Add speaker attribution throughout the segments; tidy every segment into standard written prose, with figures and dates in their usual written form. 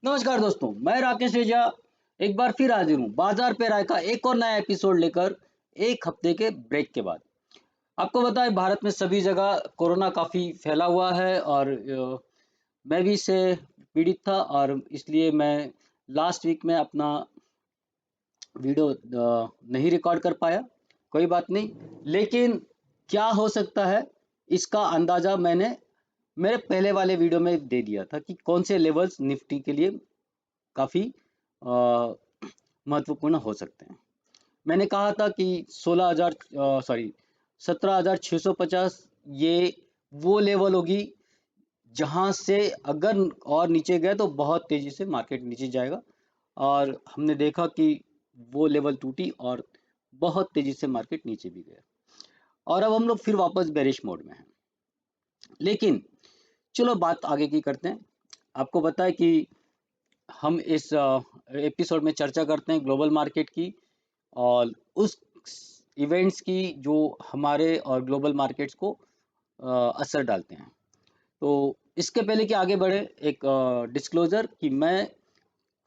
Speaker 1: नमस्कार दोस्तों, मैं राकेश रेजा एक बार फिर हाजिर हूँ बाजार पे राय का एक और नया एपिसोड लेकर एक हफ्ते के ब्रेक के बाद। आपको पता है भारत में सभी जगह कोरोना काफ़ी फैला हुआ है और मैं भी इससे पीड़ित था और इसलिए मैं लास्ट वीक में अपना वीडियो नहीं रिकॉर्ड कर पाया। कोई बात नहीं, लेकिन क्या हो सकता है इसका अंदाज़ा मैंने मेरे पहले वाले वीडियो में दे दिया था कि कौन से लेवल्स निफ्टी के लिए काफ़ी महत्वपूर्ण हो सकते हैं। मैंने कहा था कि 17,650 ये वो लेवल होगी जहां से अगर और नीचे गए तो बहुत तेजी से मार्केट नीचे जाएगा, और हमने देखा कि वो लेवल टूटी और बहुत तेजी से मार्केट नीचे भी गया और अब हम लोग फिर वापस बेरिश मोड में हैं। लेकिन चलो बात आगे की करते हैं। आपको पता है कि हम इस एपिसोड में चर्चा करते हैं ग्लोबल मार्केट की और उस इवेंट्स की जो हमारे और ग्लोबल मार्केट्स को असर डालते हैं। तो इसके पहले कि आगे बढ़े, एक डिस्क्लोजर कि मैं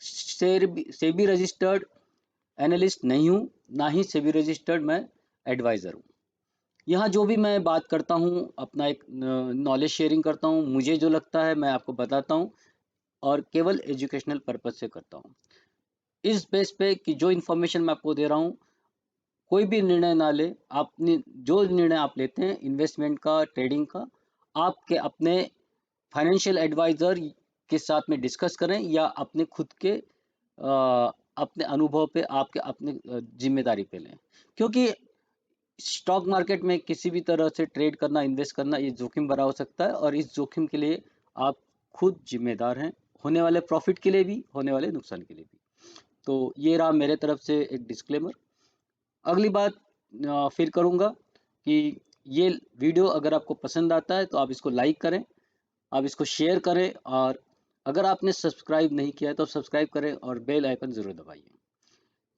Speaker 1: सेबी रजिस्टर्ड एनालिस्ट नहीं हूँ, ना ही सेबी रजिस्टर्ड मैं एडवाइज़र हूँ। यहाँ जो भी मैं बात करता हूँ अपना एक नॉलेज शेयरिंग करता हूँ, मुझे जो लगता है मैं आपको बताता हूँ और केवल एजुकेशनल पर्पज से करता हूँ। इस बेस पे कि जो इन्फॉर्मेशन मैं आपको दे रहा हूँ, कोई भी निर्णय ना ले। आपने जो निर्णय आप लेते हैं इन्वेस्टमेंट का, ट्रेडिंग का, आपके अपने फाइनेंशियल एडवाइज़र के साथ में डिस्कस करें या अपने खुद के अपने अनुभव पे, आपके अपने जिम्मेदारी पे लें। क्योंकि स्टॉक मार्केट में किसी भी तरह से ट्रेड करना, इन्वेस्ट करना, ये जोखिम भरा हो सकता है और इस जोखिम के लिए आप खुद जिम्मेदार हैं, होने वाले प्रॉफिट के लिए भी, होने वाले नुकसान के लिए भी। तो ये रहा मेरे तरफ से एक डिस्क्लेमर। अगली बात फिर करूँगा कि ये वीडियो अगर आपको पसंद आता है तो आप इसको लाइक करें, आप इसको शेयर करें, और अगर आपने सब्सक्राइब नहीं किया है तो सब्सक्राइब करें और बेल आइकन ज़रूर दबाइए,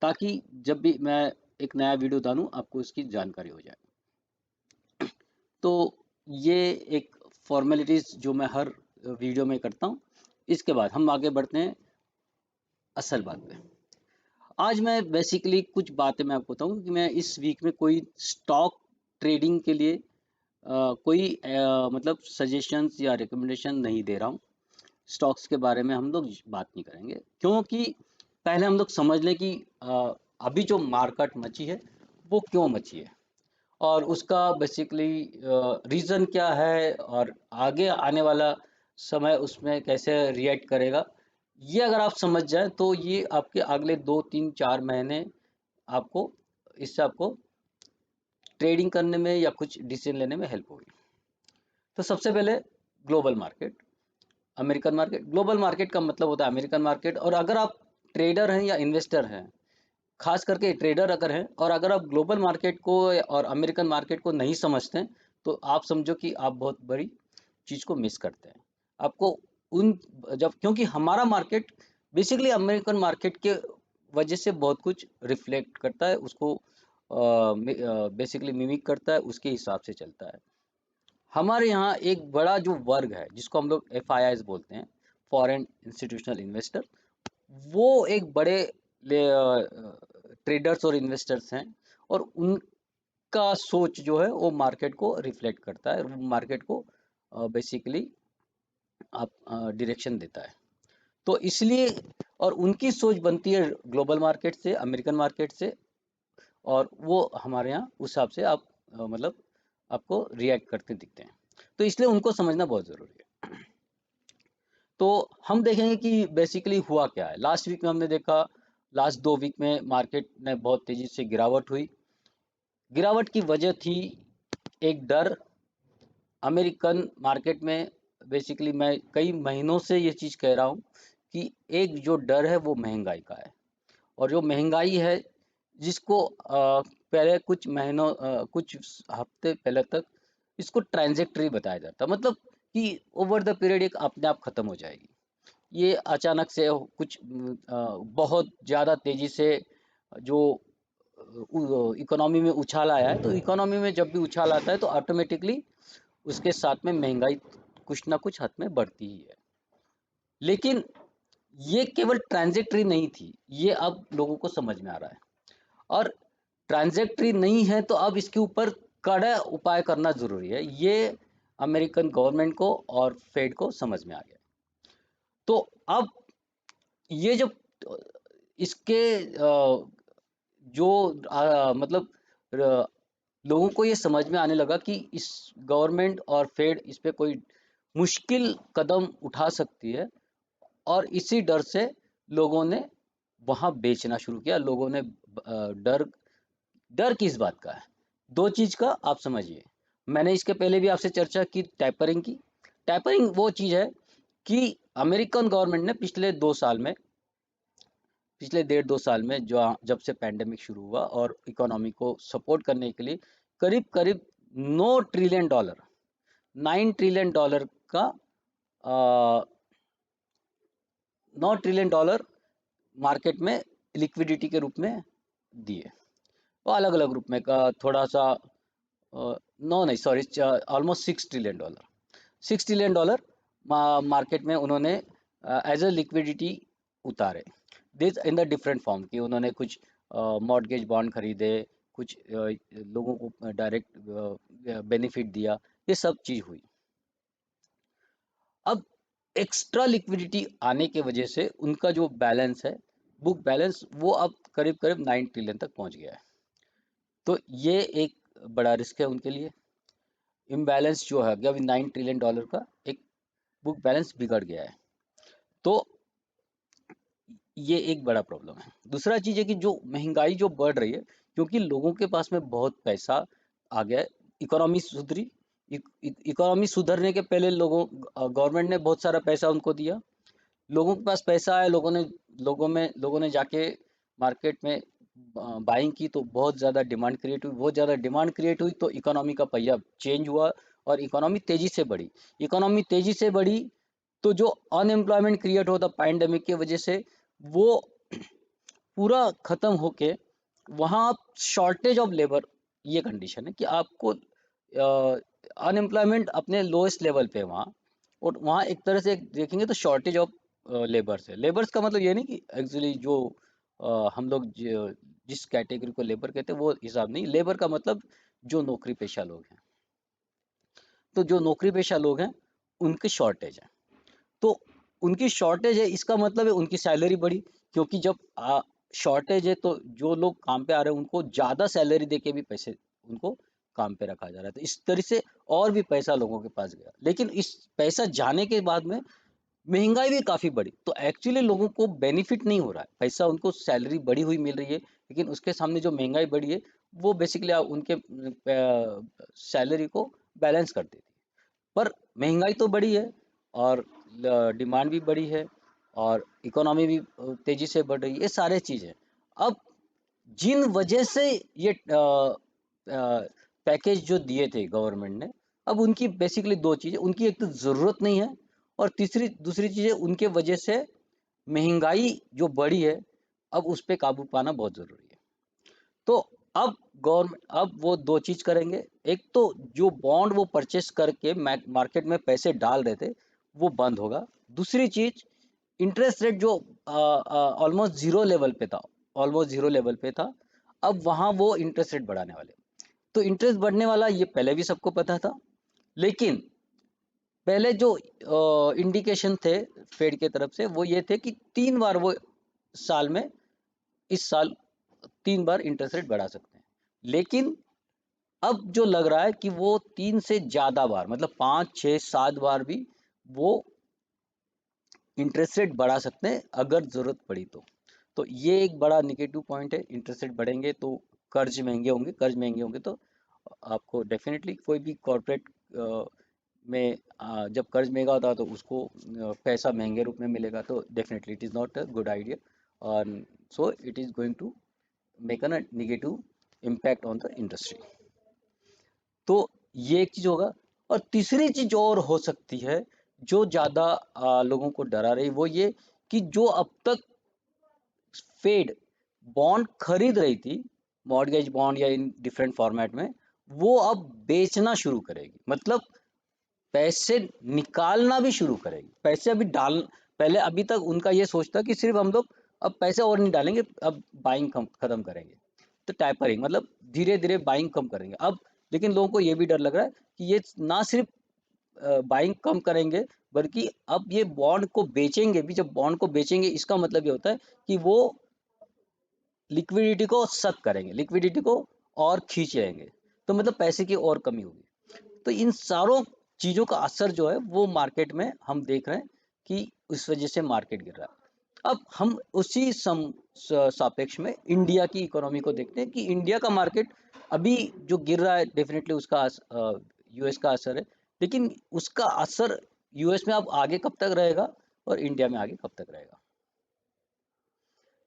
Speaker 1: ताकि जब भी मैं एक नया वीडियो डालूँ आपको इसकी जानकारी हो जाए। तो ये एक फॉर्मेलिटीज़ जो मैं हर वीडियो में करता हूँ। इसके बाद हम आगे बढ़ते हैं असल बात पे। आज मैं बेसिकली कुछ बातें मैं आपको बताऊँ कि मैं इस वीक में कोई स्टॉक ट्रेडिंग के लिए कोई मतलब सजेशंस या रिकमेंडेशन नहीं दे रहा हूँ। स्टॉक्स के बारे में हम लोग बात नहीं करेंगे, क्योंकि पहले हम लोग समझ लें कि अभी जो मार्केट मची है वो क्यों मची है और उसका बेसिकली रीज़न क्या है और आगे आने वाला समय उसमें कैसे रिएक्ट करेगा। ये अगर आप समझ जाएं तो ये आपके अगले 2 3 4 महीने आपको इससे आपको ट्रेडिंग करने में या कुछ डिसीजन लेने में हेल्प होगी। तो सबसे पहले global market, American market. Global market का मतलब होता है अमेरिकन मार्केट। और अगर आप ट्रेडर हैं या इन्वेस्टर हैं, खास करके ट्रेडर अगर हैं, और अगर आप ग्लोबल मार्केट को और अमेरिकन मार्केट को नहीं समझते हैं, तो आप समझो कि आप बहुत बड़ी चीज़ को मिस करते हैं। आपको उन जब क्योंकि हमारा मार्केट बेसिकली अमेरिकन मार्केट के वजह से बहुत कुछ रिफ्लेक्ट करता है, उसको बेसिकली मिमिक करता है, उसके हिसाब से चलता है। हमारे यहाँ एक बड़ा जो वर्ग है जिसको हम लोग FIIs बोलते हैं, फॉरेन इंस्टीट्यूशनल इन्वेस्टर, वो एक बड़े ट्रेडर्स और इन्वेस्टर्स हैं, और उनका सोच जो है वो मार्केट को रिफ्लेक्ट करता है, वो मार्केट को बेसिकली आप डायरेक्शन देता है। तो इसलिए और उनकी सोच बनती है ग्लोबल मार्केट से, अमेरिकन मार्केट से, और वो हमारे यहाँ उस हिसाब से आप मतलब आपको रिएक्ट करते दिखते हैं। तो इसलिए उनको समझना बहुत ज़रूरी है। तो हम देखेंगे कि बेसिकली हुआ क्या है। लास्ट वीक में हमने देखा, लास्ट 2 वीक में मार्केट में बहुत तेज़ी से गिरावट हुई। गिरावट की वजह थी एक डर अमेरिकन मार्केट में। बेसिकली मैं कई महीनों से ये चीज़ कह रहा हूँ कि एक जो डर है वो महंगाई का है, और जो महंगाई है जिसको पहले कुछ महीनों कुछ हफ्ते पहले तक इसको ट्रांजेक्टरी बताया जाता, मतलब कि ओवर द पीरियड एक अपने आप ख़त्म हो जाएगी। ये अचानक से कुछ बहुत ज़्यादा तेज़ी से जो इकोनॉमी में उछाल आया है, तो इकोनॉमी में जब भी उछाल आता है तो ऑटोमेटिकली उसके साथ में महंगाई कुछ ना कुछ हद में बढ़ती ही है। लेकिन ये केवल ट्रांजेक्टरी नहीं थी, ये अब लोगों को समझ में आ रहा है। और ट्रांजेक्टरी नहीं है तो अब इसके ऊपर कड़ा उपाय करना जरूरी है, ये अमेरिकन गवर्नमेंट को और फेड को समझ में आ गया। तो अब ये जब इसके जो मतलब लोगों को ये समझ में आने लगा कि इस गवर्नमेंट और फेड इस पे कोई मुश्किल कदम उठा सकती है, और इसी डर से लोगों ने वहां बेचना शुरू किया। लोगों ने डर डर किस बात का है? दो चीज का आप समझिए। मैंने इसके पहले भी आपसे चर्चा की टैपरिंग की। टैपरिंग वो चीज है कि अमेरिकन गवर्नमेंट ने पिछले 1.5-2 साल में जो जब से पैंडेमिक शुरू हुआ और इकोनॉमी को सपोर्ट करने के लिए करीब करीब 9 ट्रिलियन डॉलर, 9 ट्रिलियन डॉलर का 9 ट्रिलियन डॉलर मार्केट में लिक्विडिटी के रूप में दिए। वो अलग अलग रूप में का थोड़ा सा नो नहीं sorry, almost 6 trillion dollar, 6 trillion dollar market में उन्होंने एज अ लिक्विडिटी उतारे। This in the different form कि उन्होंने कुछ मॉर्गेज बॉन्ड खरीदे, कुछ लोगों को डायरेक्ट बेनिफिट दिया, ये सब चीज हुई। अब एक्स्ट्रा लिक्विडिटी आने के वजह से उनका जो बैलेंस है, बुक बैलेंस, वो अब करीब करीब 9 ट्रिलियन तक पहुंच गया है। तो ये एक बड़ा रिस्क है उनके लिए। इम्बैलेंस जो है अभी 9 ट्रिलियन डॉलर का एक बुक बैलेंस बिगड़ गया है। तो ये एक बड़ा प्रॉब्लम है। दूसरा चीज है कि जो महंगाई जो बढ़ रही है, क्योंकि लोगों के पास में बहुत पैसा आ गया है, इकोनॉमी सुधरी। इकोनॉमी सुधरने के पहले गवर्नमेंट ने बहुत सारा पैसा उनको दिया, लोगों के पास पैसा है, लोगों ने जाके मार्केट में बाइंग की, तो बहुत ज़्यादा डिमांड क्रिएट हुई, बहुत ज़्यादा डिमांड क्रिएट हुई, तो इकोनॉमी का पहिया चेंज हुआ और इकोनॉमी तेज़ी से बढ़ी। इकोनॉमी तेज़ी से बढ़ी तो जो अनएम्प्लॉयमेंट क्रिएट होता पैंडेमिक की वजह से, वो पूरा ख़त्म होके वहाँ आप शॉर्टेज ऑफ लेबर, ये कंडीशन है कि आपको अनएम्प्लॉयमेंट अपने लोएस्ट लेवल पे है वहाँ। और वहाँ एक तरह से देखेंगे तो शॉर्टेज ऑफ लेबर्स है। लेबर्स का मतलब ये नहीं कि एक्चुअली जो हम लोग जिस कैटेगरी को लेबर कहते हैं वो हिसाब नहीं, लेबर का मतलब जो नौकरी पेशा लोग हैं। तो जो नौकरी पेशा लोग हैं उनकी शॉर्टेज है। तो उनकी शॉर्टेज है, इसका मतलब है उनकी सैलरी बढ़ी, क्योंकि जब शॉर्टेज है तो जो लोग काम पे आ रहे हैं उनको ज़्यादा सैलरी दे के भी पैसे उनको काम पे रखा जा रहा है। तो इस तरह से और भी पैसा लोगों के पास गया, लेकिन इस पैसा जाने के बाद में महंगाई भी काफ़ी बढ़ी। तो एक्चुअली लोगों को बेनिफिट नहीं हो रहा है, पैसा उनको सैलरी बढ़ी हुई मिल रही है, लेकिन उसके सामने जो महंगाई बढ़ी है वो बेसिकली उनके सैलरी को बैलेंस कर देती है। पर महंगाई तो बढ़ी है और डिमांड भी बढ़ी है और इकोनॉमी भी तेजी से बढ़ रही है, ये सारे चीज़ है। अब जिन वजह से ये पैकेज जो दिए थे गवर्नमेंट ने, अब उनकी बेसिकली दो चीज़ें, उनकी एक तो ज़रूरत नहीं है, और दूसरी चीज़ है उनके वजह से महंगाई जो बढ़ी है, अब उस पर काबू पाना बहुत ज़रूरी है। तो अब गवर्नमेंट अब वो दो चीज करेंगे। एक तो जो बॉन्ड वो परचेस करके मार्केट में पैसे डाल रहे थे वो बंद होगा। दूसरी चीज, इंटरेस्ट रेट जो ऑलमोस्ट जीरो लेवल पे था, अब वहां वो इंटरेस्ट रेट बढ़ाने वाले। तो इंटरेस्ट बढ़ने वाला ये पहले भी सबको पता था, लेकिन पहले जो इंडिकेशन थे फेड के तरफ से वो ये थे कि 3 बार वो साल में, इस साल 3 बार इंटरेस्ट रेट बढ़ा सकते हैं। लेकिन अब जो लग रहा है कि वो 3 से ज़्यादा बार, मतलब 5, 6, 7 बार भी वो इंटरेस्ट रेट बढ़ा सकते हैं अगर ज़रूरत पड़ी तो। तो ये एक बड़ा निगेटिव पॉइंट है। इंटरेस्ट रेट बढ़ेंगे तो कर्ज महंगे होंगे तो आपको डेफिनेटली कोई भी कॉर्पोरेट में जब कर्ज महंगा होता है तो उसको पैसा महंगे रूप में मिलेगा, तो definitely it is not a good idea, और so it is going to make a negative impact on the industry. तो ये एक चीज होगा। और तीसरी चीज और हो सकती है जो ज्यादा लोगों को डरा रही, वो ये कि जो अब तक फेड बॉन्ड खरीद रही थी, मॉर्गेज बॉन्ड या इन डिफरेंट फॉर्मेट में, वो अब बेचना शुरू करेगी। मतलब पैसे निकालना भी शुरू करेगी। पैसे अभी डाल पहले अभी तक उनका ये सोच था कि सिर्फ हम लोग अब पैसे और नहीं डालेंगे, अब बाइंग खत्म करेंगे। तो टैपरिंग मतलब धीरे धीरे बाइंग कम करेंगे अब। लेकिन लोगों को ये भी डर लग रहा है कि ये ना सिर्फ बाइंग कम करेंगे, बल्कि अब ये बॉन्ड को बेचेंगे भी। जब बॉन्ड को बेचेंगे इसका मतलब ये होता है कि वो लिक्विडिटी को सक करेंगे, लिक्विडिटी को और खींच लेंगे, तो मतलब पैसे की और कमी होगी। तो इन सारों चीज़ों का असर जो है वो मार्केट में हम देख रहे हैं कि इस वजह से मार्केट गिर रहा है। अब हम उसी सापेक्ष में इंडिया की इकोनॉमी को देखते हैं कि इंडिया का मार्केट अभी जो गिर रहा है, डेफिनेटली उसका यूएस का असर है। लेकिन उसका असर यूएस में अब आगे कब तक रहेगा और इंडिया में आगे कब तक रहेगा?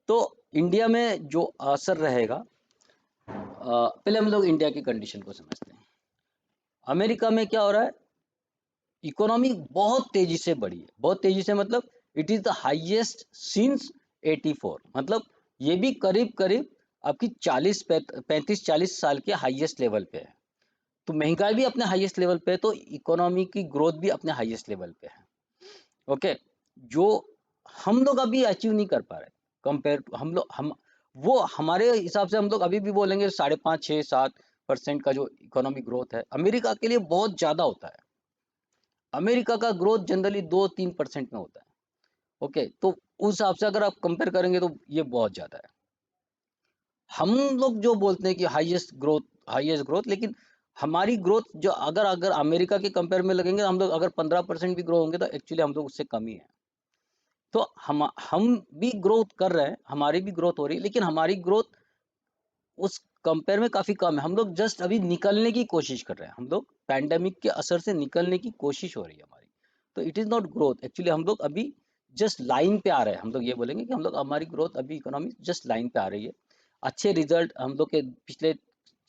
Speaker 1: तो इंडिया में जो असर रहेगा, पहले हम लोग इंडिया की कंडीशन को समझते हैं। अमेरिका में क्या हो रहा है? इकोनॉमी बहुत तेजी से बढ़ी है, बहुत तेजी से, मतलब it is the highest since 84। मतलब ये भी करीब करीब आपकी 35-40 साल के हाईएस्ट लेवल पे है। तो महंगाई भी अपने हाईएस्ट लेवल पे है, तो इकोनॉमी की ग्रोथ भी अपने हाईएस्ट लेवल पे है। ओके, जो हम लोग अभी अचीव नहीं कर पा रहे कंपेयर, हम वो हमारे हिसाब से हम लोग अभी भी बोलेंगे 5.5, 6, 7% का जो इकोनॉमिक ग्रोथ है, अमेरिका के लिए बहुत ज्यादा होता है। अमेरिका का ग्रोथ जनरली 2-3% में होता है। ओके, तो उस हिसाब से अगर आप कंपेयर करेंगे तो ये बहुत ज्यादा है। हम लोग जो बोलते हैं कि हाईएस्ट ग्रोथ, हाईएस्ट ग्रोथ, लेकिन हमारी ग्रोथ जो अगर अगर अमेरिका के कंपेयर में लगेंगे, हम लोग अगर 15% भी ग्रो होंगे तो एक्चुअली हम लोग उससे कम ही है। तो हम भी ग्रोथ कर रहे हैं, हमारी भी ग्रोथ हो रही है, लेकिन हमारी ग्रोथ उस कंपेयर में काफी कम है। हम लोग जस्ट अभी निकलने की कोशिश कर रहे हैं, हम लोग पैंडेमिक के असर से निकलने की कोशिश हो रही है हमारी। तो it is not growth, actually हम लोग अभी जस्ट लाइन पे आ रहे हैं। हम लोग ये बोलेंगे कि हम लोग, हमारी ग्रोथ अभी इकोनॉमी जस्ट लाइन पे आ रही है। अच्छे रिजल्ट हम लोग के पिछले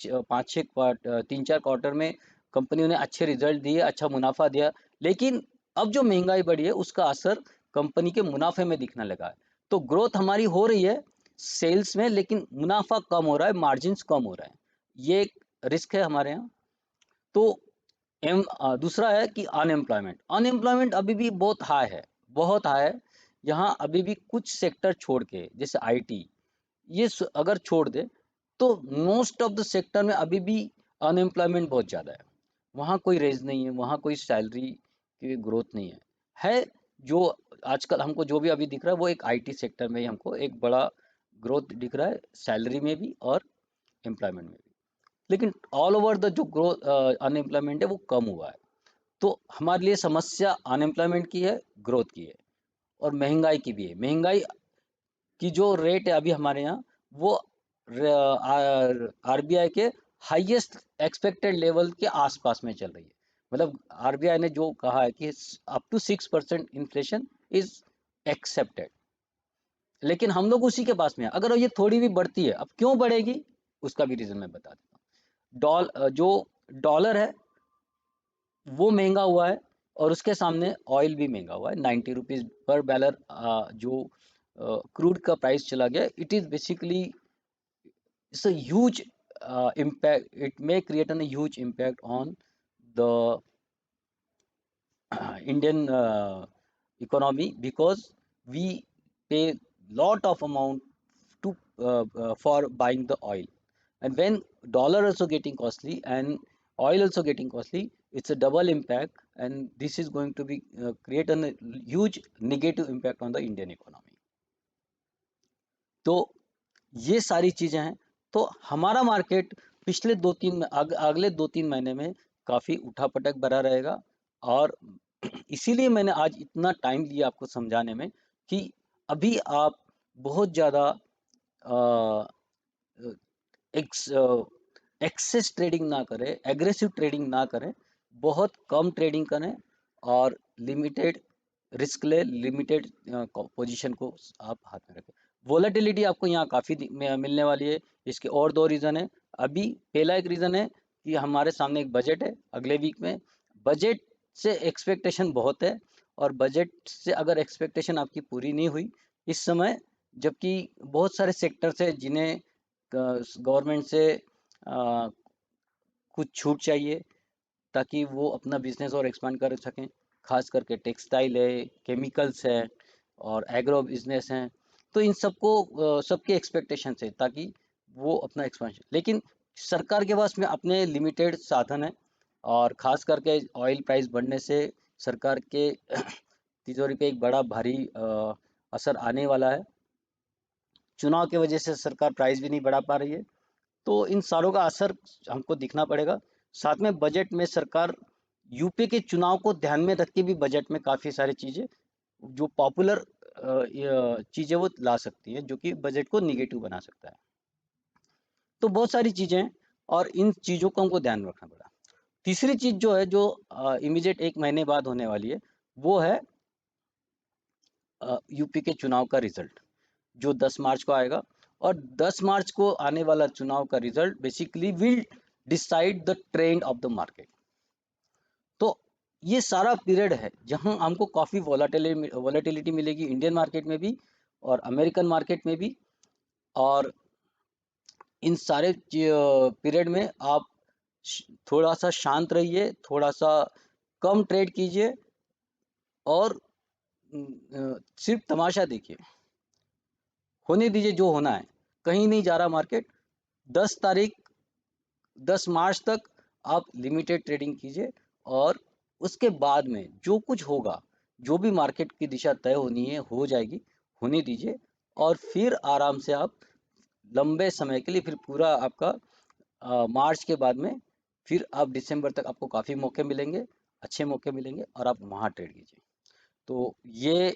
Speaker 1: 3-4 क्वार्टर में कंपनियों ने अच्छे रिजल्ट दिए, अच्छा मुनाफा दिया। लेकिन अब जो महंगाई बढ़ी है उसका असर कंपनी के मुनाफे में दिखने लगा है। तो ग्रोथ हमारी हो रही है सेल्स में, लेकिन मुनाफा कम हो रहा है, मार्जिन्स कम हो रहे हैं। ये एक रिस्क है हमारे यहाँ। तो दूसरा है कि अनएम्प्लॉयमेंट, अनएम्प्लॉयमेंट अभी भी बहुत हाई है, बहुत हाई है। यहाँ अभी भी कुछ सेक्टर छोड़ के, जैसे आईटी, ये अगर छोड़ दे तो मोस्ट ऑफ द सेक्टर में अभी भी अनएम्प्लॉयमेंट बहुत ज़्यादा है। वहाँ कोई रेज नहीं है, वहाँ कोई सैलरी की ग्रोथ नहीं है। जो आजकल हमको जो भी अभी दिख रहा है वो एक आईटी सेक्टर में ही हमको एक बड़ा ग्रोथ दिख रहा है, सैलरी में भी और एम्प्लॉयमेंट में भी। लेकिन ऑल ओवर द जो ग्रोथ अनएम्प्लॉयमेंट है वो कम हुआ है। तो हमारे लिए समस्या अनएम्प्लॉयमेंट की है, ग्रोथ की है, और महंगाई की भी है। महंगाई की जो रेट है अभी हमारे यहाँ, वो आरबीआई के हाईएस्ट एक्सपेक्टेड लेवल के आसपास में चल रही है। मतलब आरबीआई ने जो कहा है कि up to 6% inflation is accepted, लेकिन हम लोग उसी के पास में है। अगर ये थोड़ी भी बढ़ती है, अब क्यों बढ़ेगी उसका भी रीजन मैं बता देता हूँ। जो डॉलर है वो महंगा हुआ है, और उसके सामने ऑयल भी महंगा हुआ है। 90 रुपीज पर बैरल जो क्रूड का प्राइस चला गया, it is basically, it's a huge impact. It may create a huge impact on the Indian economy, because we pay lot of amount to for buying the oil, and when dollar also getting costly and oil also getting costly, it's a double impact, and this is going to be create a huge negative impact on the Indian economy. तो ये सारी चीजें हैं। तो हमारा market पिछले अगले 2-3 महीने में काफी उठापटक भरा रहेगा। और इसीलिए मैंने आज इतना टाइम लिया आपको समझाने में कि अभी आप बहुत ज्यादा एक्सेस ट्रेडिंग ना करें, एग्रेसिव ट्रेडिंग ना करें, बहुत कम ट्रेडिंग करें, और लिमिटेड रिस्क ले, लिमिटेड पोजीशन को आप हाथ में रखें। वोलेटिलिटी आपको यहाँ काफ़ी मिलने वाली है। इसके और दो रीज़न है। अभी पहला एक रीज़न है कि हमारे सामने एक बजट है अगले वीक में। बजट से एक्सपेक्टेशन बहुत है, और बजट से अगर एक्सपेक्टेशन आपकी पूरी नहीं हुई इस समय, जबकि बहुत सारे सेक्टर्स है जिन्हें गवर्नमेंट से कुछ छूट चाहिए ताकि वो अपना बिजनेस और एक्सपांड कर सकें, खास करके टेक्सटाइल है, केमिकल्स है, और एग्रो बिजनेस हैं। तो इन सबको सबके एक्सपेक्टेशन है ताकि वो अपना एक्सपेंशन, लेकिन सरकार के पास में अपने लिमिटेड साधन है, और खास करके ऑयल प्राइस बढ़ने से सरकार के तिजोरी पे एक बड़ा भारी असर आने वाला है। चुनाव की वजह से सरकार प्राइस भी नहीं बढ़ा पा रही है, तो इन सारों का असर हमको दिखना पड़ेगा। साथ में बजट में सरकार यूपी के चुनाव को ध्यान में रख के भी बजट में काफ़ी सारी चीज़ें जो पॉपुलर चीज़ें वो ला सकती है, जो कि बजट को निगेटिव बना सकता है। तो बहुत सारी चीज़ें हैं और इन चीज़ों को हमको ध्यान में रखना पड़ा। तीसरी चीज़ जो है, जो इमीडिएट 1 महीने बाद होने वाली है, वो है यूपी के चुनाव का रिजल्ट, जो 10 मार्च को आएगा। और 10 मार्च को आने वाला चुनाव का result basically will decide the trend of the market. तो ये सारा पीरियड है जहां हमको काफ़ी वॉलेटिलिटी मिलेगी, इंडियन मार्केट में भी और अमेरिकन मार्केट में भी। और इन सारे पीरियड में आप थोड़ा सा शांत रहिए, थोड़ा सा कम ट्रेड कीजिए, और सिर्फ तमाशा देखिए, होने दीजिए जो होना है। कहीं नहीं जा रहा मार्केट। 10 तारीख 10 मार्च तक आप लिमिटेड ट्रेडिंग कीजिए, और उसके बाद में जो कुछ होगा, जो भी मार्केट की दिशा तय होनी है हो जाएगी, होने दीजिए। और फिर आराम से आप लंबे समय के लिए, फिर पूरा आपका मार्च के बाद में फिर आप दिसंबर तक आपको काफ़ी मौके मिलेंगे, अच्छे मौके मिलेंगे, और आप वहाँ ट्रेड कीजिए। तो ये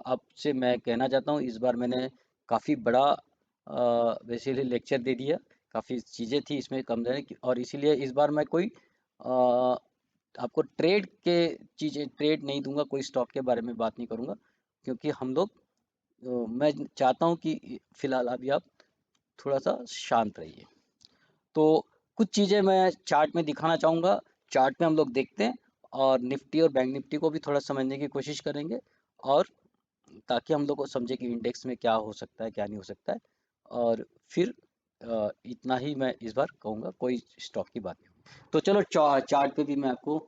Speaker 1: आपसे मैं कहना चाहता हूँ, इस बार मैंने काफ़ी बड़ा बेसिकली लेक्चर दे दिया। काफ़ी चीज़ें थी इसमें कम जाने की, और इसीलिए इस बार मैं कोई आपको ट्रेड के चीज़ें ट्रेड नहीं दूंगा, कोई स्टॉक के बारे में बात नहीं करूंगा, क्योंकि हम लोग मैं चाहता हूं कि फ़िलहाल अभी आप थोड़ा सा शांत रहिए। तो कुछ चीज़ें मैं चार्ट में दिखाना चाहूँगा, चार्ट में हम लोग देखते हैं, और निफ्टी और बैंक निफ्टी को भी थोड़ा समझने की कोशिश करेंगे, और ताकि हम लोग को समझे कि इंडेक्स में क्या हो सकता है क्या नहीं हो सकता है। और फिर इतना ही मैं इस बार कहूँगा, कोई स्टॉक की बात नहीं। तो चलो चार्ट पे भी मैं आपको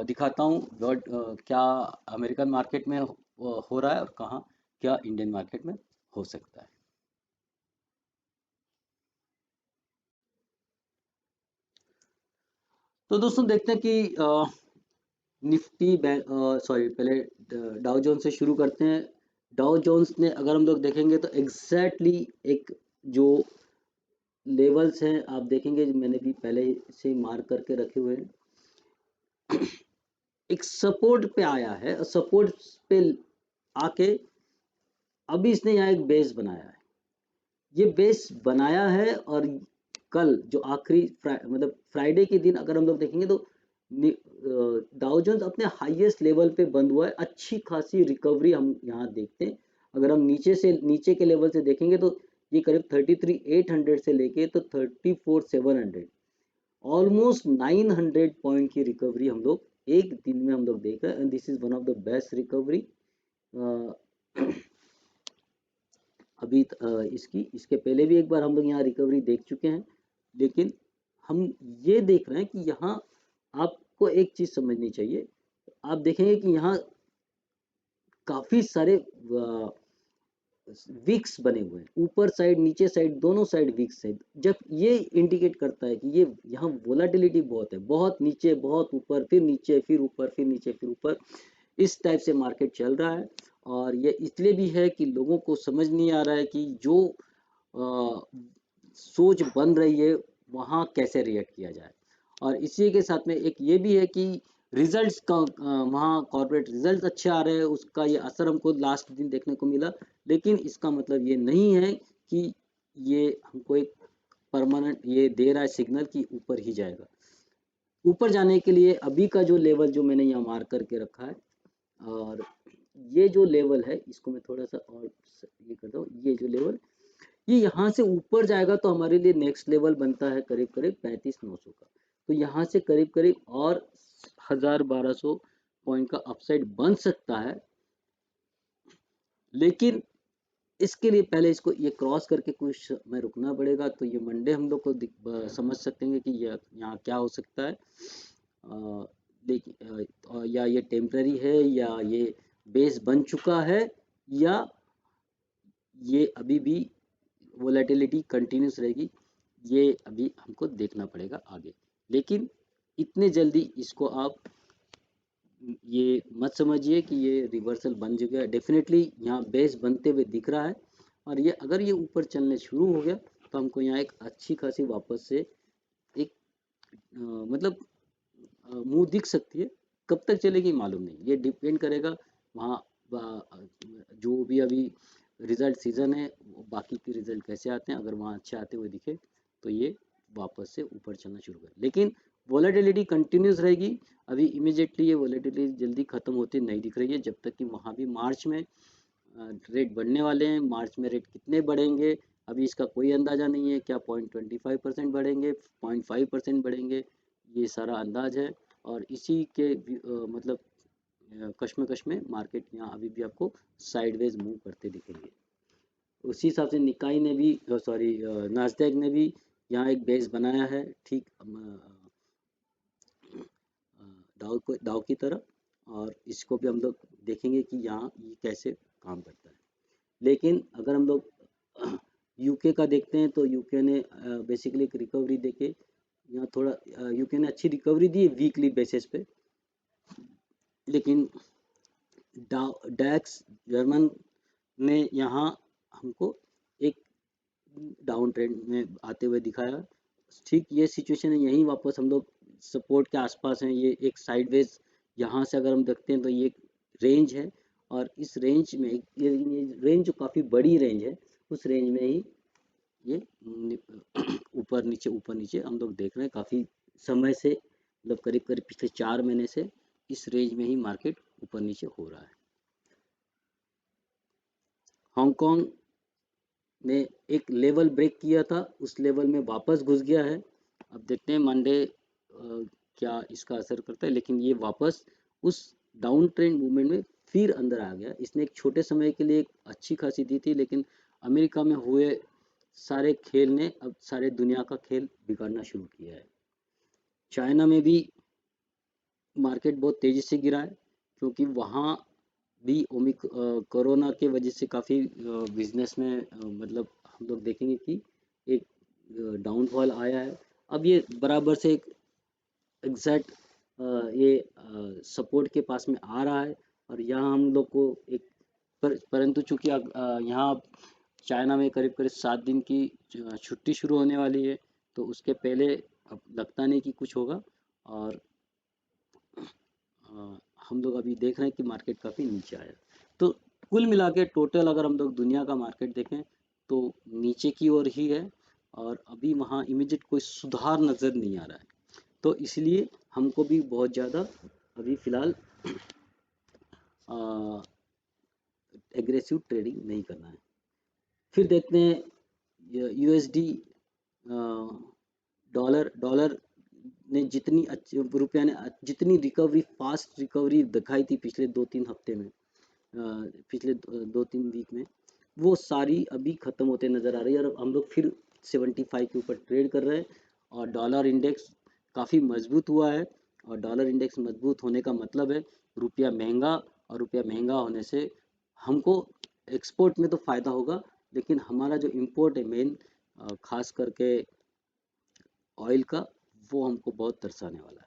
Speaker 1: दिखाता हूँ क्या अमेरिकन मार्केट में हो रहा है, और कहाँ क्या इंडियन मार्केट में हो सकता है। तो दोस्तों देखते हैं कि निफ्टी बैंक, सॉरी, पहले डाउ जोन्स से शुरू करते हैं। डाउ जोन्स ने अगर हम लोग देखेंगे तो एग्जैक्टली एक जो लेवल्स हैं आप देखेंगे, मैंने भी पहले से मार्क करके रखे हुए हैं, एक सपोर्ट पे आया है, सपोर्ट पे आके अभी इसने यहाँ एक बेस बनाया है। ये बेस बनाया है, और कल जो आखिरी मतलब फ्राइडे के दिन अगर हम लोग देखेंगे तो डाउ जोन्स अपने हाईएस्ट लेवल पे बंद हुआ है। अच्छी खासी रिकवरी हम यहाँ देखते हैं। अगर हम नीचे के लेवल से देखेंगे तो ये करीब 33,800 से लेके तो 34,700, ऑलमोस्ट 900 पॉइंट की रिकवरी हम लोग एक दिन में हम लोग देख रहे हैं, and this is one of the best recovery. अभी इसके पहले भी एक बार हम लोग यहाँ रिकवरी देख चुके हैं, लेकिन हम ये देख रहे हैं कि यहाँ आपको एक चीज समझनी चाहिए। आप देखेंगे कि यहाँ काफी सारे विक्स बने हुए हैं, ऊपर साइड नीचे साइड दोनों साइड विक्स है। जब ये इंडिकेट करता है कि ये यहाँ वोलाटिलिटी बहुत है, बहुत नीचे बहुत ऊपर, फिर नीचे फिर ऊपर, फिर नीचे फिर ऊपर, इस टाइप से मार्केट चल रहा है। और ये इसलिए भी है कि लोगों को समझ नहीं आ रहा है कि जो सोच बन रही है वहाँ कैसे रिएक्ट किया जाए। और इसी के साथ में एक ये भी है कि रिजल्ट्स का वहाँ कॉर्पोरेट रिजल्ट्स अच्छे आ रहे हैं, उसका ये असर हमको लास्ट दिन देखने को मिला। लेकिन इसका मतलब ये नहीं है कि ये हमको एक परमानेंट ये दे रहा है सिग्नल कि ऊपर ही जाएगा। ऊपर जाने के लिए अभी का जो लेवल जो मैंने यहाँ मार्क करके रखा है, और ये जो लेवल है इसको मैं थोड़ा सा और ये करता हूँ, ये जो लेवल ये यहाँ से ऊपर जाएगा तो हमारे लिए नेक्स्ट लेवल बनता है करीब करीब 35,900 का। तो यहाँ से करीब करीब और 1,000-1,200 पॉइंट का अपसाइड बन सकता है, लेकिन इसके लिए पहले इसको ये क्रॉस करके कुछ समय रुकना पड़ेगा। तो ये मंडे हम लोग को समझ सकते हैं कि यहाँ क्या हो सकता है। देखिए या ये टेम्पररी है या ये बेस बन चुका है, या ये अभी भी वोलेटिलिटी कंटिन्यूस रहेगी, ये अभी हमको देखना पड़ेगा आगे। लेकिन इतने जल्दी इसको आप ये मत समझिए कि ये रिवर्सल बन चुका है। डेफिनेटली यहाँ बेस बनते हुए दिख रहा है, और ये अगर ये ऊपर चलने शुरू हो गया तो हमको यहाँ एक अच्छी खासी वापस से एक मतलब मुंह दिख सकती है। कब तक चलेगी मालूम नहीं, ये डिपेंड करेगा वहाँ जो भी अभी रिजल्ट सीजन है, बाकी के रिजल्ट कैसे आते हैं। अगर वहाँ अच्छे आते हुए दिखे तो ये वापस से ऊपर चलना शुरू करे, लेकिन वॉलेटिलिटी कंटिन्यूस रहेगी। अभी इमीडिएटली ये वॉलेटिलिटी जल्दी खत्म होती नहीं दिख रही है, जब तक कि वहाँ भी मार्च में रेट बढ़ने वाले हैं। मार्च में रेट कितने बढ़ेंगे अभी इसका कोई अंदाज़ा नहीं है। क्या 0.25% बढ़ेंगे, 0.5% बढ़ेंगे, ये सारा अंदाज है। और इसी के मतलब कश्मकश में मार्केट यहाँ अभी भी आपको साइडवेज मूव करते दिखेंगे। उसी हिसाब से निकाई ने भी सॉरी नास्डैक ने भी यहाँ एक बेस बनाया है, ठीक दाव की तरह। और इसको भी हम लोग देखेंगे कि यहाँ ये कैसे काम करता है। लेकिन अगर हम लोग यूके का देखते हैं तो यूके ने बेसिकली एक रिकवरी देके यहाँ थोड़ा यूके ने अच्छी रिकवरी दी है वीकली बेसिस पे। लेकिन डैक्स जर्मन ने यहाँ हमको एक डाउन ट्रेंड में आते हुए दिखाया। ठीक ये सिचुएशन है, यहीं वापस हम लोग सपोर्ट के आसपास हैं। ये एक साइडवेज यहाँ से अगर हम देखते हैं तो ये एक रेंज है, और इस रेंज में ये रेंज जो काफ़ी बड़ी रेंज है, उस रेंज में ही ये ऊपर नीचे हम लोग देख रहे हैं काफ़ी समय से। मतलब करीब करीब पिछले 4 महीने से इस रेंज में ही मार्केट ऊपर नीचे हो रहा है। हांगकांग ने एक लेवल ब्रेक किया था, उस लेवल में वापस घुस गया है। अब देखते हैं मंडे क्या इसका असर करता है, लेकिन ये वापस उस डाउन ट्रेंड मूवमेंट में फिर अंदर आ गया। इसने एक छोटे समय के लिए एक अच्छी खासी दी थी, लेकिन अमेरिका में हुए सारे खेल ने अब सारे दुनिया का खेल बिगाड़ना शुरू किया है। चाइना में भी मार्केट बहुत तेज़ी से गिरा है, क्योंकि वहाँ भी कोरोना के वजह से काफ़ी बिजनेस में मतलब हम लोग देखेंगे कि एक डाउनफॉल आया है। अब ये बराबर से एक एग्जैक्ट ये सपोर्ट के पास में आ रहा है, और यहाँ हम लोग को एक परंतु चूंकि यहाँ चाइना में करीब करीब 7 दिन की छुट्टी शुरू होने वाली है, तो उसके पहले अब लगता नहीं कि कुछ होगा। और हम लोग अभी देख रहे हैं कि मार्केट काफ़ी नीचे आया। तो कुल मिला के टोटल अगर हम लोग दुनिया का मार्केट देखें तो नीचे की ओर ही है, और अभी वहाँ इमीडिएट कोई सुधार नज़र नहीं आ रहा है। तो इसलिए हमको भी बहुत ज़्यादा अभी फ़िलहाल एग्रेसिव ट्रेडिंग नहीं करना है। फिर देखते हैं यूएसडी डॉलर डॉलर ने जितनी अच्छी रुपया ने जितनी रिकवरी फास्ट रिकवरी दिखाई थी पिछले 2-3 हफ्ते में, पिछले 2-3 वीक में, वो सारी अभी ख़त्म होते नज़र आ रही है। और हम लोग फिर 75 के ऊपर ट्रेड कर रहे हैं, और डॉलर इंडेक्स काफ़ी मजबूत हुआ है। और डॉलर इंडेक्स मजबूत होने का मतलब है रुपया महंगा, और रुपया महंगा होने से हमको एक्सपोर्ट में तो फ़ायदा होगा, लेकिन हमारा जो इंपोर्ट है मेन खास करके ऑयल का, वो हमको बहुत तरसाने वाला है।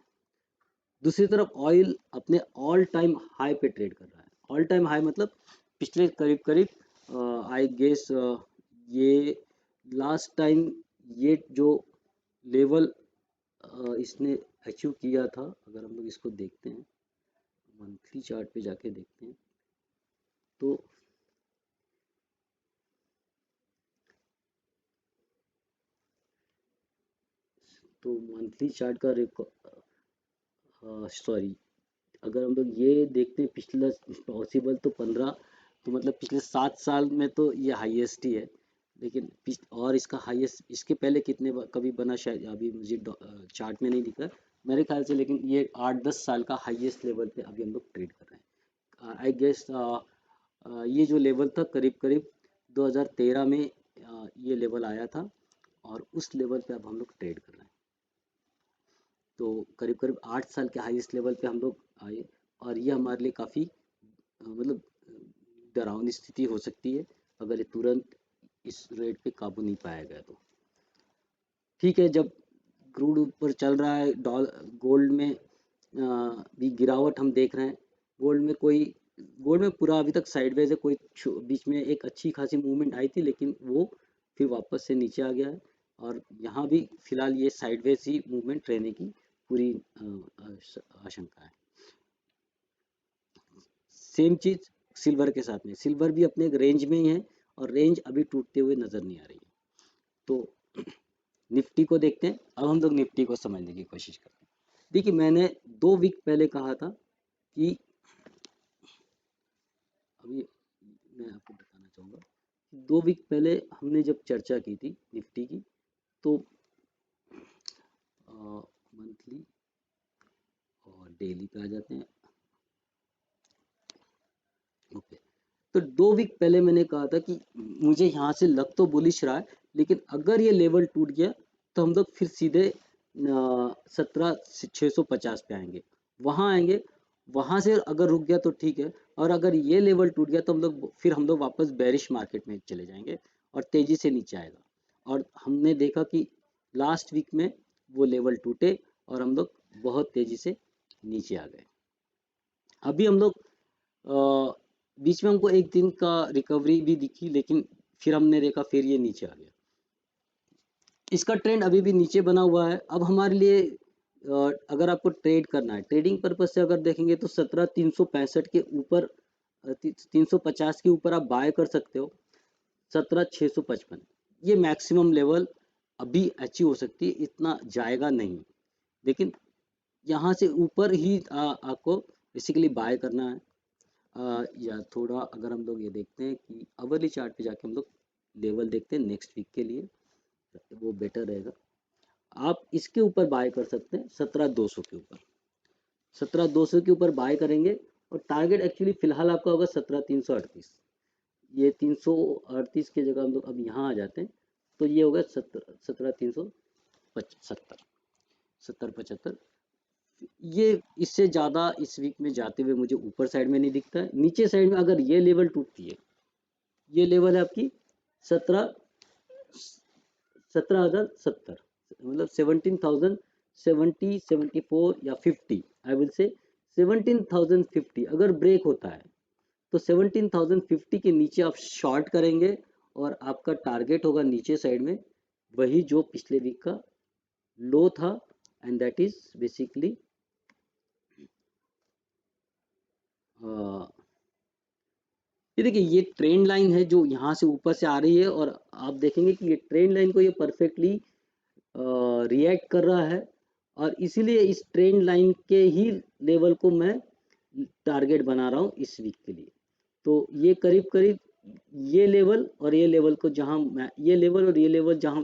Speaker 1: दूसरी तरफ ऑयल अपने ऑल टाइम हाई पे ट्रेड कर रहा है। ऑल टाइम हाई मतलब पिछले करीब करीब आई गेस ये लास्ट टाइम ये जो लेवल इसने अचीव किया था, अगर हम लोग इसको देखते हैं मंथली चार्ट पे जाके देखते हैं तो मंथली चार्ट का सॉरी, अगर हम लोग ये देखते हैं पिछला पॉसिबल तो 15, तो मतलब पिछले 7 साल में तो ये हाईएस्ट ही है। लेकिन और इसका हाईएस्ट इसके पहले कभी बना शायद अभी मुझे चार्ट में नहीं दिखा मेरे ख्याल से, लेकिन ये 8-10 साल का हाईएस्ट लेवल पे अभी हम लोग ट्रेड कर रहे हैं। आई गेस ये जो लेवल था करीब करीब 2013 में ये लेवल आया था, और उस लेवल पे अब हम लोग ट्रेड कर रहे हैं। तो करीब करीब 8 साल के हाईएस्ट लेवल पे हम लोग आए, और ये हमारे लिए काफ़ी मतलब डरावनी स्थिति हो सकती है अगर ये तुरंत इस रेट पे काबू नहीं पाया गया तो। ठीक है, जब क्रूड ऊपर चल रहा है, गोल्ड में भी गिरावट हम देख रहे हैं। गोल्ड में पूरा अभी तक साइडवेज है, कोई बीच में एक अच्छी खासी मूवमेंट आई थी लेकिन वो फिर वापस से नीचे आ गया है, और यहाँ भी फिलहाल ये साइडवेज ही मूवमेंट रहने की पूरी आशंका है। सेम चीज सिल्वर के साथ में, सिल्वर भी अपने एक रेंज में ही है और रेंज अभी टूटते हुए नजर नहीं आ रही है। तो निफ्टी को देखते हैं। अब हम लोग निफ्टी को समझने की कोशिश करते हैं। देखिए, मैंने 2 वीक पहले कहा था कि, अभी मैं आपको बताना चाहूँगा, 2 वीक पहले हमने जब चर्चा की थी निफ्टी की, तो मंथली और डेली पे आ जाते हैं। ओके, तो 2 वीक पहले मैंने कहा था कि मुझे यहाँ से लग तो बुलिश रहा है, लेकिन अगर ये लेवल टूट गया तो हम लोग फिर सीधे 17,650 पे आएंगे, वहाँ आएंगे। वहाँ से अगर रुक गया तो ठीक है, और अगर ये लेवल टूट गया तो हम लोग वापस बेरिश मार्केट में चले जाएंगे और तेजी से नीचे आएगा। और हमने देखा कि लास्ट वीक में वो लेवल टूटे और हम लोग बहुत तेजी से नीचे आ गए। अभी हम लोग बीच में हमको एक दिन का रिकवरी भी दिखी, लेकिन फिर हमने देखा फिर ये नीचे आ गया। इसका ट्रेंड अभी भी नीचे बना हुआ है। अब हमारे लिए अगर आपको ट्रेड करना है, ट्रेडिंग पर्पज से अगर देखेंगे तो 17,365 के ऊपर, 350 के ऊपर आप बाय कर सकते हो। 17,655 ये मैक्सिमम लेवल अभी अचीव हो सकती है, इतना जाएगा नहीं, लेकिन यहाँ से ऊपर ही आपको बेसिकली बाय करना है। या थोड़ा अगर हम लोग ये देखते हैं कि अवरली चार्ट पे जाके हम लोग लेवल देखते हैं नेक्स्ट वीक के लिए, वो बेटर रहेगा। आप इसके ऊपर बाय कर सकते हैं 17,200 के ऊपर। 17,200 के ऊपर बाय करेंगे और टारगेट एक्चुअली फिलहाल आपका होगा 17,338। ये 338 की जगह हम लोग अब यहाँ आ जाते हैं तो ये होगा 17,375, 70-75। ये इससे ज़्यादा इस वीक में जाते हुए मुझे ऊपर साइड में नहीं दिखता है। नीचे साइड में अगर ये लेवल टूटती है, ये लेवल है आपकी 17,070, मतलब 17,070, 74 या 50, आई विल से 17,050 अगर ब्रेक होता है तो 17,050 के नीचे आप शॉर्ट करेंगे और आपका टारगेट होगा नीचे साइड में वही जो पिछले वीक का लो था, एंड दैट इज बेसिकली ये देखिए, ये ट्रेंड लाइन है जो यहाँ से ऊपर से आ रही है, और आप देखेंगे कि ये ट्रेंड लाइन को ये परफेक्टली रिएक्ट कर रहा है, और इसीलिए इस ट्रेंड लाइन के ही लेवल को मैं टारगेट बना रहा हूँ इस वीक के लिए। तो ये करीब करीब ये लेवल और ये लेवल को जहाँ ये लेवल और ये लेवल जहाँ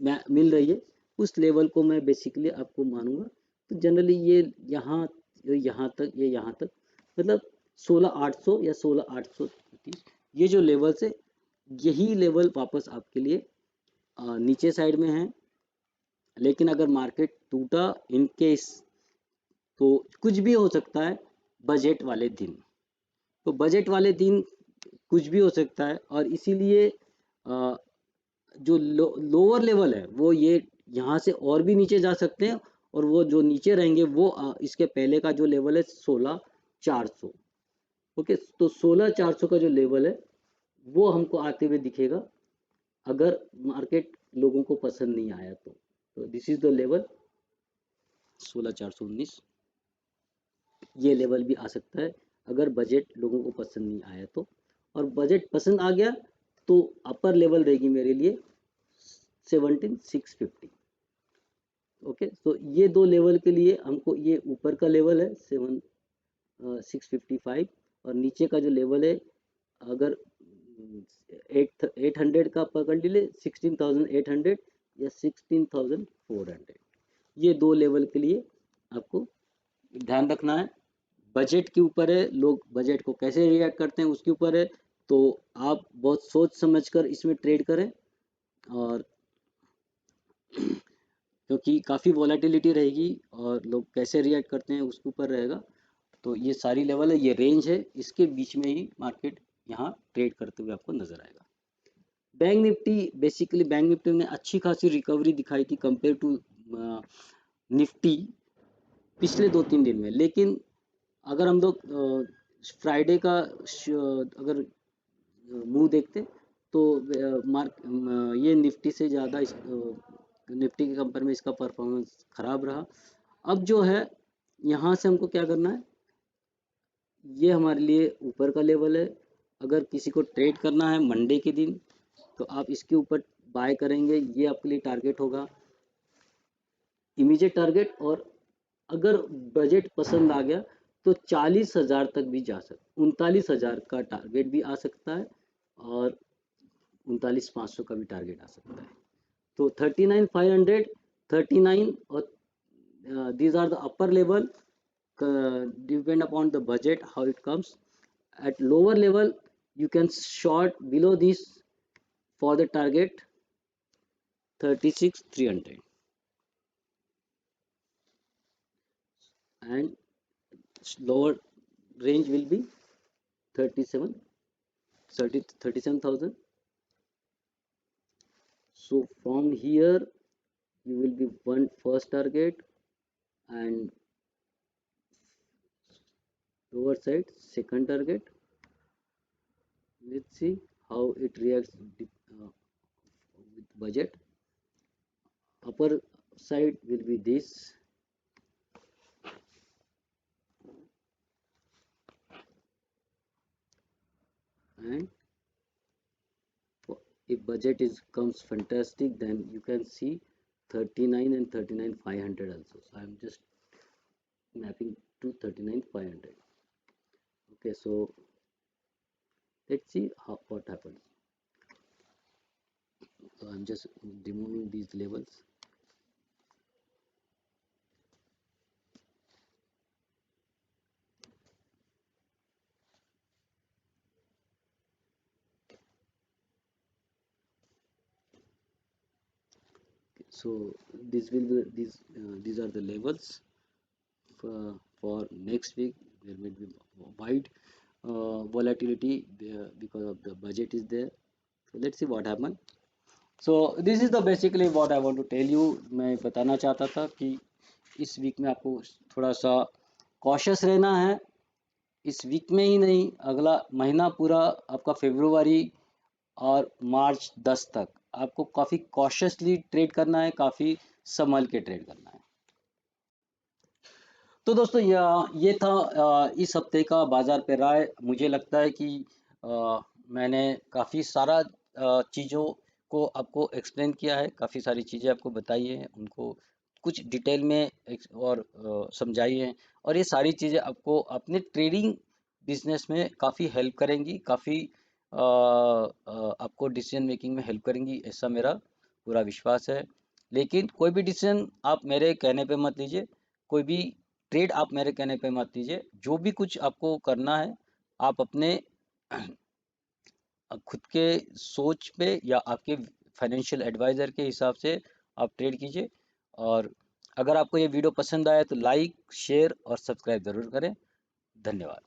Speaker 1: मिल रही है, उस लेवल को मैं बेसिकली आपको मानूंगा। तो जनरली ये यहाँ यहाँ तक, ये यहाँ तक, मतलब 16,800 या 16,830, ये जो लेवल्स है, यही लेवल वापस आपके लिए नीचे साइड में है। लेकिन अगर मार्केट टूटा इन केस, तो कुछ भी हो सकता है बजट वाले दिन। तो बजट वाले दिन कुछ भी हो सकता है, और इसीलिए जो लोअर लेवल है वो ये यहाँ से और भी नीचे जा सकते हैं, और वो जो नीचे रहेंगे वो इसके पहले का जो लेवल है 16,400। ओके, तो 16,400 का जो लेवल है वो हमको आते हुए दिखेगा अगर मार्केट लोगों को पसंद नहीं आया तो दिस इज द लेवल 16,419। ये लेवल भी आ सकता है अगर बजट लोगों को पसंद नहीं आया तो, और बजट पसंद आ गया तो अपर लेवल रहेगी मेरे लिए 17,650। ओके, तो ये दो लेवल के लिए हमको, ये ऊपर का लेवल है 655, और नीचे का जो लेवल है, अगर 800 का पकड़ लीजिए, 16,800 या 16,400, ये दो लेवल के लिए आपको ध्यान रखना है। बजट के ऊपर है, लोग बजट को कैसे रिएक्ट करते हैं उसके ऊपर है, तो आप बहुत सोच समझकर इसमें ट्रेड करें, और क्योंकि काफ़ी वॉलेटिलिटी रहेगी और लोग कैसे रिएक्ट करते हैं उसके ऊपर रहेगा। तो ये सारी लेवल है, ये रेंज है, इसके बीच में ही मार्केट यहाँ ट्रेड करते हुए आपको नजर आएगा। Bank Nifty, basically bank Nifty ने अच्छी खासी रिकवरी दिखाई थी कंपेयर टू निफ्टी पिछले 2-3 दिन में, लेकिन अगर हम लोग फ्राइडे का अगर मूव देखते तो ये निफ्टी से ज़्यादा निफ्टी के कंपेयर में इसका परफॉर्मेंस खराब रहा। अब जो है यहाँ से हमको क्या करना है, ये हमारे लिए ऊपर का लेवल है। अगर किसी को ट्रेड करना है मंडे के दिन तो आप इसके ऊपर बाय करेंगे, ये आपके लिए टारगेट होगा, इमीडिएट टारगेट। और अगर बजट पसंद आ गया तो 40,000 तक भी जा सकता, 39,000 का टारगेट भी आ सकता है और 39,500 का भी टारगेट आ सकता है। तो 39,500, 39 और these are the upper level, depend upon the budget how it comes. At lower level you can short below this for the target 36,300, and lower range will be 37,000. So from here you will be one first target and lower side second target. Let's see how it reacts with budget. Upper side will be this, and if budget is comes fantastic, then you can see 39 and 39,500 also. So I'm just mapping to 39,500. Okay, so let's see what happens. So I'm just removing these levels. So this will be these are the levels for next week. There may be wide volatility because of the budget is there. So let's see what happens. So this is the basically what I want to tell you. मैं बताना चाहता था कि इस week में आपको थोड़ा सा कॉशियस रहना है। इस वीक में ही नहीं, अगला महीना पूरा आपका फरवरी और मार्च 10 तक आपको काफ़ी कॉशियसली ट्रेड करना है, काफ़ी संभल के ट्रेड करना है। तो दोस्तों ये था इस हफ्ते का बाजार पे राय। मुझे लगता है कि मैंने काफ़ी सारा चीज़ों को आपको एक्सप्लेन किया है, काफ़ी सारी चीज़ें आपको बताई हैं, उनको कुछ डिटेल में और समझाई हैं, और ये सारी चीज़ें आपको अपने ट्रेडिंग बिजनेस में काफ़ी हेल्प करेंगी, काफ़ी आपको डिसीजन मेकिंग में हेल्प करेंगी, ऐसा मेरा पूरा विश्वास है। लेकिन कोई भी डिसीजन आप मेरे कहने पे मत लीजिए, कोई भी ट्रेड आप मेरे कहने पे मत लीजिए। जो भी कुछ आपको करना है आप अपने खुद के सोच पे या आपके फाइनेंशियल एडवाइज़र के हिसाब से आप ट्रेड कीजिए। और अगर आपको ये वीडियो पसंद आया तो लाइक, शेयर और सब्सक्राइब ज़रूर करें। धन्यवाद।